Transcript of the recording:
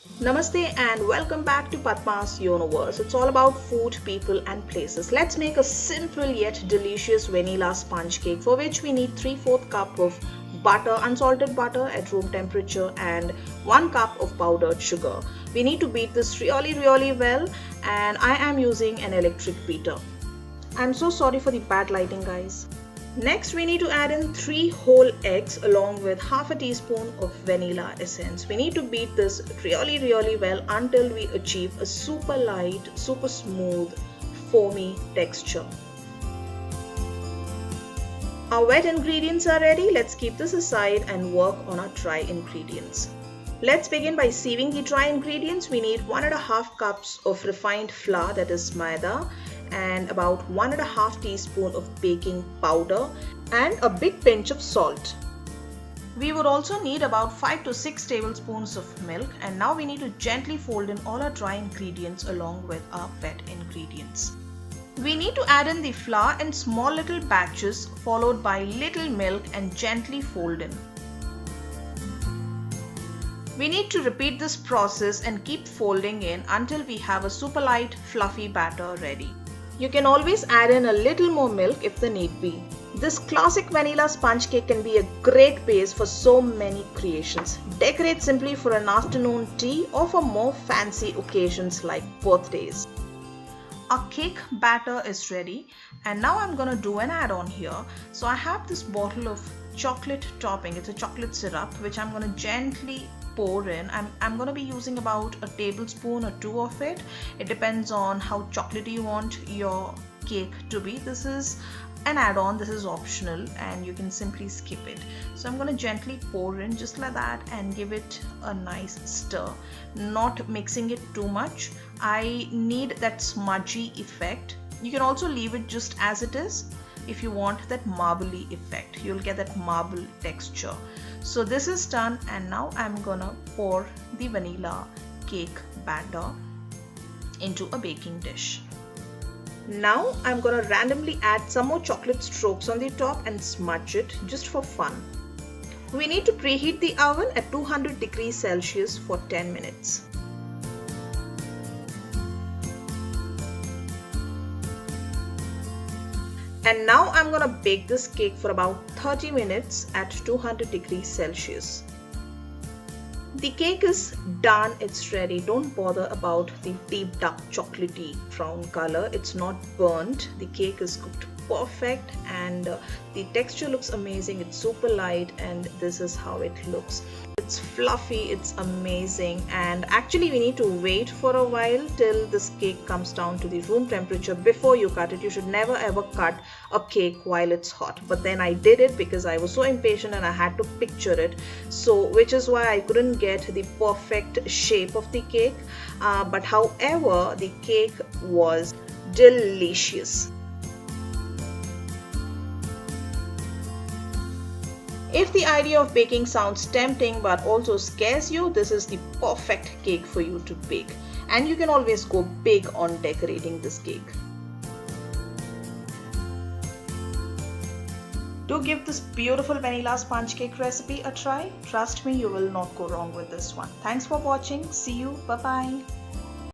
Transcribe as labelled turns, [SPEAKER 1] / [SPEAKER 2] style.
[SPEAKER 1] Namaste and welcome back to Padma's Universe. It's all about food, people and places. Let's make a simple yet delicious vanilla sponge cake for which we need 3/4 cup of butter, unsalted butter at room temperature and 1 cup of powdered sugar. We need to beat this really well and I am using an electric beater. I'm so sorry for the bad lighting, guys. Next, we need to add in 3 whole eggs along with half a teaspoon of vanilla essence. We need to beat this really well until we achieve a super light, super smooth, foamy texture. Our wet ingredients are ready. Let's keep this aside and work on our dry ingredients. Let's begin by sieving the dry ingredients. We need 1.5 cups of refined flour, that is maida, and about 1.5 teaspoon of baking powder and a big pinch of salt. We would also need about 5 to 6 tablespoons of milk, and now we need to gently fold in all our dry ingredients along with our wet ingredients. We need to add in the flour in small little batches followed by little milk and gently fold in. We need to repeat this process and keep folding in until we have a super light fluffy batter ready. You can always add in a little more milk if the need be. This classic vanilla sponge cake can be a great base for so many creations. Decorate simply for an afternoon tea or for more fancy occasions like birthdays. Our cake batter is ready and now I'm gonna do an add-on here. So I have this bottle of chocolate topping. It's a chocolate syrup which I'm gonna gently pour in. I'm going to be using about a tablespoon or 2 of it. It depends on how chocolatey you want your cake to be. This is an add-on, this is optional and you can simply skip it. So I'm going to gently pour in just like that and give it a nice stir, not mixing it too much. I need that smudgy effect. You can also leave it just as it is if you want that marbly effect. You'll get that marble texture. So this is done and now I'm gonna pour the vanilla cake batter into a baking dish. Now I'm gonna randomly add some more chocolate strokes on the top and smudge it just for fun. We need to preheat the oven at 200 degrees Celsius for 10 minutes. And now I'm gonna bake this cake for about 30 minutes at 200 degrees Celsius. The cake is done, it's ready. Don't bother about the deep dark chocolatey brown color. It's not burnt. The cake is cooked perfect and the texture looks amazing. It's super light and this is how it looks. It's fluffy, it's amazing, and actually we need to wait for a while till this cake comes down to the room temperature before you cut it. You should never ever cut a cake while it's hot, but then I did it because I was so impatient and I had to picture it, so which is why I couldn't get the perfect shape of the cake, but however the cake was delicious. If the idea of baking sounds tempting but also scares you, this is the perfect cake for you to bake. And you can always go big on decorating this cake. Do give this beautiful vanilla sponge cake recipe a try. Trust me, you will not go wrong with this one. Thanks for watching. See you. Bye-bye.